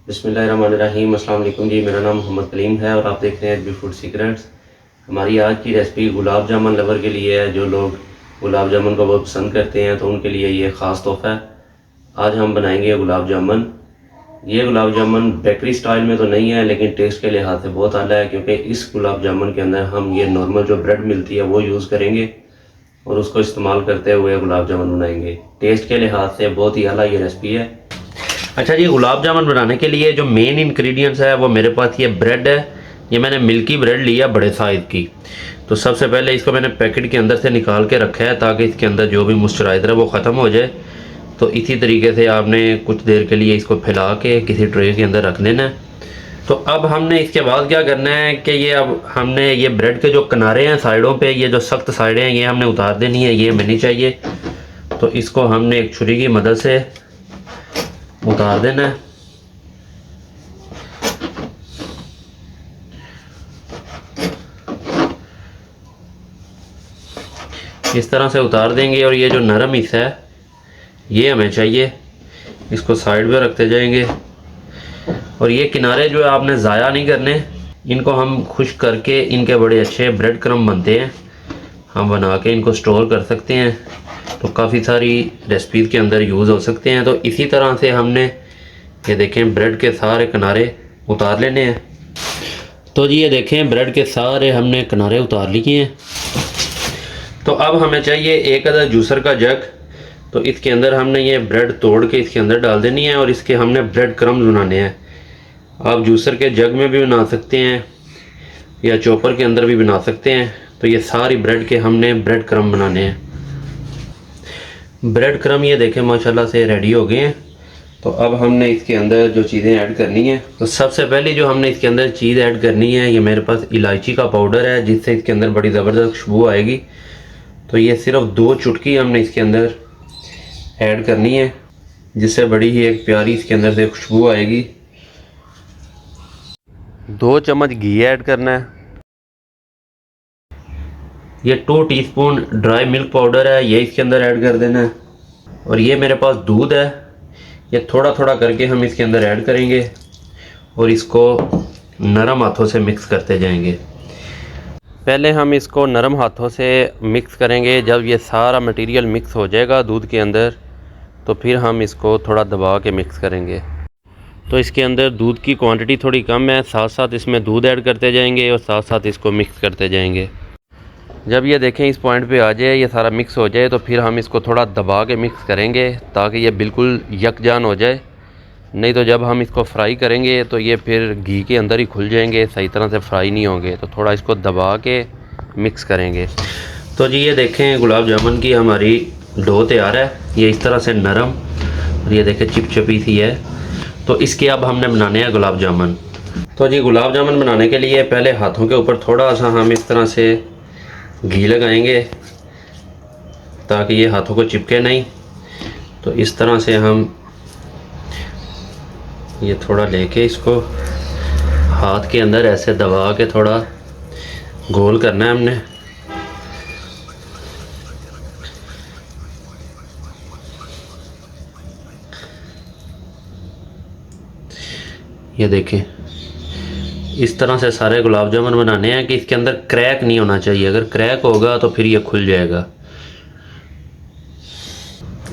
बिस्मिल्लाहिर्रहमानिर्रहीम। अस्सलाम वालेकुम जी, मेरा नाम मोहम्मद कलीम है और आप देख रहे हैं एचबी फूड सीक्रेट्स। हमारी आज की रेसिपी गुलाब जामुन लवर के लिए है। जो लोग गुलाब जामुन को बहुत पसंद करते हैं तो उनके लिए ये ख़ास तोहफ़ा है। आज हम बनाएंगे गुलाब जामुन। ये गुलाब जामुन बेकरी स्टाइल में तो नहीं है, लेकिन टेस्ट के लिहाज से बहुत आला है, क्योंकि इस गुलाब जामुन के अंदर हम ये नॉर्मल जो ब्रेड मिलती है वो यूज़ करेंगे और उसको इस्तेमाल करते हुए गुलाब जामुन बनाएंगे। टेस्ट के लिहाज से बहुत ही आला ये रेसिपी है। अच्छा जी, गुलाब जामुन बनाने के लिए जो मेन इंग्रेडिएंट्स है वो मेरे पास ये ब्रेड है। ये मैंने मिल्की ब्रेड लिया बड़े साइज़ की। तो सबसे पहले इसको मैंने पैकेट के अंदर से निकाल के रखा है ताकि इसके अंदर जो भी मॉइस्चराइज़र है वो ख़त्म हो जाए। तो इसी तरीके से आपने कुछ देर के लिए इसको फैला के किसी ट्रे के अंदर रख देना है। तो अब हमने इसके बाद क्या करना है कि ये अब हमने ये ब्रेड के जो किनारे हैं साइडों पे, ये जो सख्त साइडें हैं ये हमने उतार देनी है, ये हमें नहीं चाहिए। तो इसको हमने एक छुरी की मदद से उतार देना है। इस तरह से उतार देंगे और ये जो नरम हिस्सा है ये हमें चाहिए। इसको साइड पे रखते जाएंगे और ये किनारे जो है आपने ज़ाया नहीं करने, इनको हम खुश्क करके इनके बड़े अच्छे ब्रेड क्रम्ब बनते हैं। हम बना के इनको स्टोर कर सकते हैं, तो काफ़ी सारी रेसिपीज़ के अंदर यूज़ हो सकते हैं। तो इसी तरह से हमने ये देखें ब्रेड के सारे किनारे उतार लेने हैं। तो जी ये देखें ब्रेड के सारे हमने किनारे उतार लिए हैं। तो अब हमें चाहिए एक अदद जूसर का जग। तो इसके अंदर हमने ये ब्रेड तोड़ के इसके अंदर डाल देनी है और इसके हमने ब्रेड क्रम्ब बनाने हैं। आप जूसर के जग में भी बना सकते हैं या चॉपर के अंदर भी बना सकते हैं। तो ये सारी ब्रेड के हमने ब्रेड क्रम्ब बनाने हैं। ब्रेड क्रम्ब ये देखें माशाल्लाह से रेडी हो गए हैं। तो अब हमने इसके अंदर जो चीज़ें ऐड करनी है, तो सबसे पहले जो हमने इसके अंदर चीज़ ऐड करनी है, ये मेरे पास इलायची का पाउडर है जिससे इसके अंदर बड़ी ज़बरदस्त खुशबू आएगी। तो ये सिर्फ 2 चुटकी हमने इसके अंदर ऐड करनी है, जिससे बड़ी ही एक प्यारी इसके अंदर से खुशबू आएगी। 2 चम्मच घी ऐड करना है। ये 2 टीस्पून ड्राई मिल्क पाउडर है, ये इसके अंदर ऐड कर देना है। और ये मेरे पास दूध है, ये थोड़ा थोड़ा करके हम इसके अंदर ऐड करेंगे और इसको नरम हाथों से मिक्स करते जाएंगे। पहले हम इसको नरम हाथों से मिक्स करेंगे। जब ये सारा मटेरियल मिक्स हो जाएगा दूध के अंदर, तो फिर हम इसको थोड़ा दबा के मिक्स करेंगे। तो इसके अंदर दूध की क्वांटिटी थोड़ी कम है, साथ साथ इसमें दूध ऐड करते जाएंगे और साथ साथ इसको मिक्स करते जाएंगे। जब ये देखें इस पॉइंट पे आ जाए, ये सारा मिक्स हो जाए, तो फिर हम इसको थोड़ा दबा के मिक्स करेंगे ताकि ये बिल्कुल यकजान हो जाए। नहीं तो जब हम इसको फ्राई करेंगे तो ये फिर घी के अंदर ही खुल जाएंगे, सही तरह से फ्राई नहीं होंगे। तो थोड़ा इसको दबा के मिक्स करेंगे। तो जी ये देखें गुलाब जामुन की हमारी डो तैयार है। ये इस तरह से नरम और ये देखें चिपचिपी सी है। तो इसके अब हमने बनाने हैं गुलाब जामुन। तो जी गुलाब जामुन बनाने के लिए पहले हाथों के ऊपर थोड़ा सा हम इस तरह से घी लगाएंगे ताकि ये हाथों को चिपके नहीं। तो इस तरह से हम ये थोड़ा लेके इसको हाथ के अंदर ऐसे दबा के थोड़ा गोल करना है हमने। ये देखें इस तरह से सारे गुलाब जामुन बनाने हैं कि इसके अंदर क्रैक नहीं होना चाहिए। अगर क्रैक होगा तो फिर ये खुल जाएगा।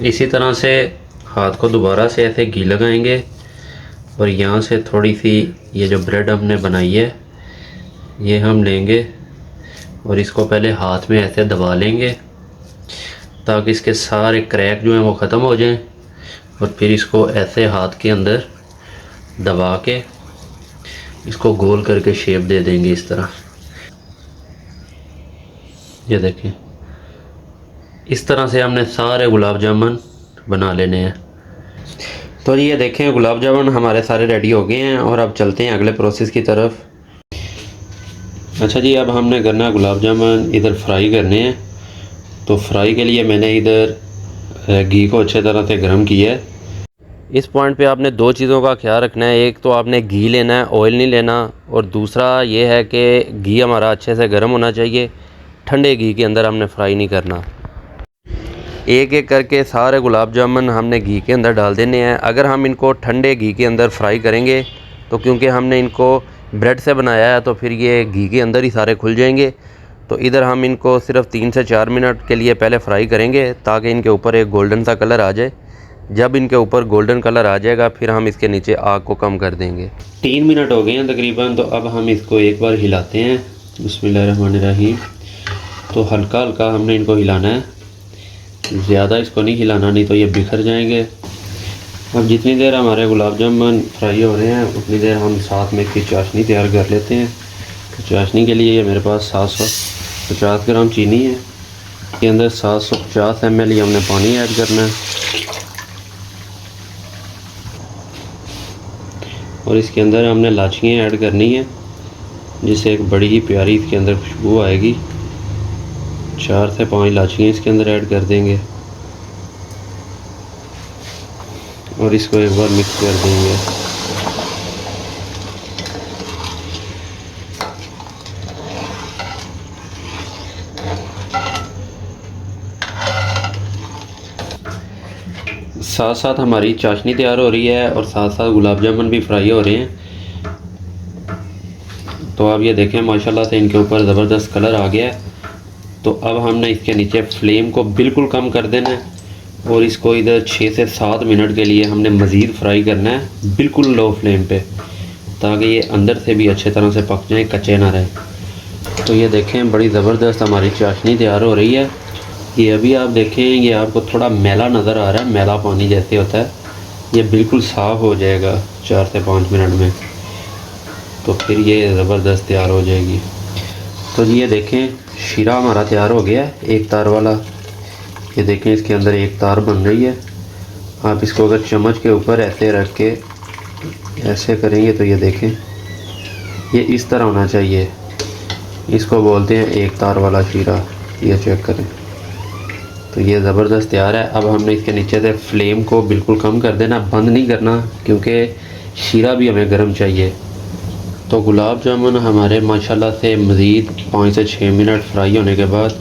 इसी तरह से हाथ को दोबारा से ऐसे घी लगाएंगे और यहाँ से थोड़ी सी ये जो ब्रेड हमने बनाई है ये हम लेंगे और इसको पहले हाथ में ऐसे दबा लेंगे ताकि इसके सारे क्रैक जो हैं वो ख़त्म हो जाएं। और फिर इसको ऐसे हाथ के अंदर दबा के इसको गोल करके शेप दे देंगे इस तरह। ये देखें इस तरह से हमने सारे गुलाब जामुन बना लेने हैं। तो ये देखें गुलाब जामुन हमारे सारे रेडी हो गए हैं और अब चलते हैं अगले प्रोसेस की तरफ। अच्छा जी, अब हमने करना है गुलाब जामुन इधर फ्राई करने हैं। तो फ्राई के लिए मैंने इधर घी को अच्छे तरह से गर्म किया है। इस पॉइंट पे आपने 2 चीज़ों का ख्याल रखना है। एक तो आपने घी लेना है, ऑयल नहीं लेना। और दूसरा ये है कि घी हमारा अच्छे से गर्म होना चाहिए, ठंडे घी के अंदर हमने फ्राई नहीं करना। एक एक करके सारे गुलाब जामुन हमने घी के अंदर डाल देने हैं। अगर हम इनको ठंडे घी के अंदर फ्राई करेंगे तो क्योंकि हमने इनको ब्रेड से बनाया है तो फिर ये घी के अंदर ही सारे खुल जाएंगे। तो इधर हम इनको सिर्फ 3 से 4 मिनट के लिए पहले फ्राई करेंगे ताकि इनके ऊपर एक गोल्डन सा कलर आ जाए। जब इनके ऊपर गोल्डन कलर आ जाएगा फिर हम इसके नीचे आग को कम कर देंगे। 3 मिनट हो गए हैं तकरीबन। तो अब हम इसको एक बार हिलाते हैं। बिस्मिल्लाहिर्रहमानिर्रहीम। तो हल्का हल्का हमने इनको हिलाना है, ज़्यादा इसको नहीं हिलाना, नहीं तो ये बिखर जाएंगे। अब जितनी देर हमारे गुलाब जामुन फ्राई हो रहे हैं उतनी देर हम साथ में इसकी चाशनी तैयार कर लेते हैं। तो चाशनी के लिए ये मेरे पास 750 ग्राम चीनी है। इसके अंदर 750 ml ही हमने पानी ऐड करना है और इसके अंदर हमने इलायचियाँ ऐड करनी है जिससे एक बड़ी ही प्यारी इसके अंदर खुशबू आएगी। 4 से 5 इलायचियाँ इसके अंदर ऐड कर देंगे और इसको एक बार मिक्स कर देंगे। साथ साथ हमारी चाशनी तैयार हो रही है और साथ साथ गुलाब जामुन भी फ्राई हो रहे हैं। तो अब ये देखें माशाल्लाह से इनके ऊपर ज़बरदस्त कलर आ गया है। तो अब हमने इसके नीचे फ्लेम को बिल्कुल कम कर देना है और इसको इधर 6 से 7 मिनट के लिए हमने मज़ीद फ्राई करना है, बिल्कुल लो फ्लेम पे, ताकि ये अंदर से भी अच्छे तरह से पक जाए, कच्चे ना रहे। तो ये देखें बड़ी ज़बरदस्त हमारी चाशनी तैयार हो रही है। ये अभी आप देखें ये आपको थोड़ा मैला नज़र आ रहा है, मैला पानी जैसे होता है। ये बिल्कुल साफ़ हो जाएगा 4 से 5 मिनट में, तो फिर ये ज़बरदस्त तैयार हो जाएगी। तो जी ये देखें शीरा हमारा तैयार हो गया है, एक तार वाला। ये देखें इसके अंदर एक तार बन रही है। आप इसको अगर चम्मच के ऊपर ऐसे रख के ऐसे करेंगे तो ये देखें ये इस तरह होना चाहिए। इसको बोलते हैं एक तार वाला शीरा। ये चेक करें। तो ये ज़बरदस्त तैयार है। अब हमने इसके नीचे से फ्लेम को बिल्कुल कम कर देना, बंद नहीं करना, क्योंकि शीरा भी हमें गर्म चाहिए। तो गुलाब जामुन हमारे माशाल्लाह से मज़ीद 5 से 6 मिनट फ्राई होने के बाद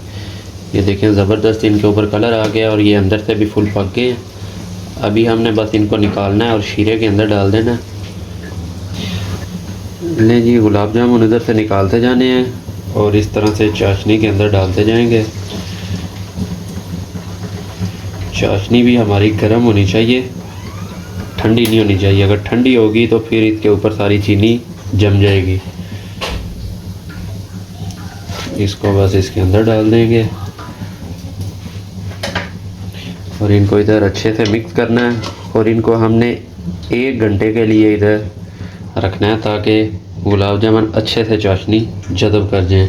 ये देखें ज़बरदस्त इनके ऊपर कलर आ गया और ये अंदर से भी फुल पक गए हैं। अभी हमने बस इनको निकालना है और शीरे के अंदर डाल देना है। लें जी गुलाब जामुन इधर से निकालते जाने हैं और इस तरह से चाशनी के अंदर डालते जाएंगे। चाशनी भी हमारी गर्म होनी चाहिए, ठंडी नहीं होनी चाहिए। अगर ठंडी होगी तो फिर इसके ऊपर सारी चीनी जम जाएगी। इसको बस इसके अंदर डाल देंगे और इनको इधर अच्छे से मिक्स करना है और इनको हमने 1 घंटे के लिए इधर रखना है ताकि गुलाब जामुन अच्छे से चाशनी जज़ब कर जाए।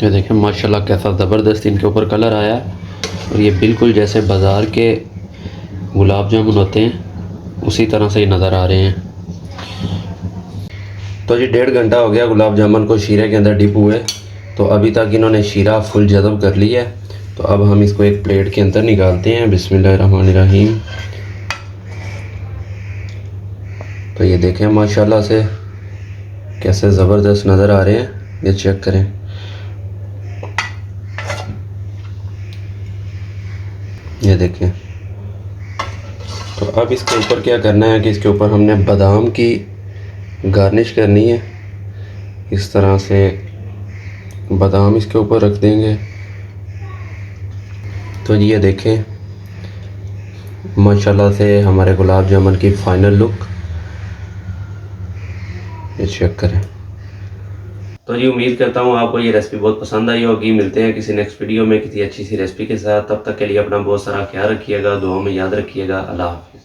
ये देखें माशाल्लाह कैसा ज़बरदस्त इनके ऊपर कलर आया और ये बिल्कुल जैसे बाज़ार के गुलाब जामुन होते हैं उसी तरह से ही नज़र आ रहे हैं। तो जी 1.5 घंटा हो गया गुलाब जामुन को शीरे के अंदर डिप हुए, तो अभी तक इन्होंने शीरा फुल जज़ब कर लिया है। तो अब हम इसको एक प्लेट के अंदर निकालते हैं। बिस्मिल्लाहिर्रहमानिर्रहीम। तो ये देखें माशाल्लाह से कैसे ज़बरदस्त नज़र आ रहे हैं, ये चेक करें। ये देखें। तो अब इसके ऊपर क्या करना है कि इसके ऊपर हमने बादाम की गार्निश करनी है। इस तरह से बादाम इसके ऊपर रख देंगे। तो ये देखें माशाल्लाह से हमारे गुलाब जामुन की फ़ाइनल लुक, ये चेक करें। तो जी उम्मीद करता हूँ आपको ये रेसिपी बहुत पसंद आई होगी। मिलते हैं किसी नेक्स्ट वीडियो में किसी अच्छी सी रेसिपी के साथ। तब तक के लिए अपना बहुत सारा ख्याल रखिएगा, दुआ में याद रखिएगा। अल्लाह हाफ़िज़।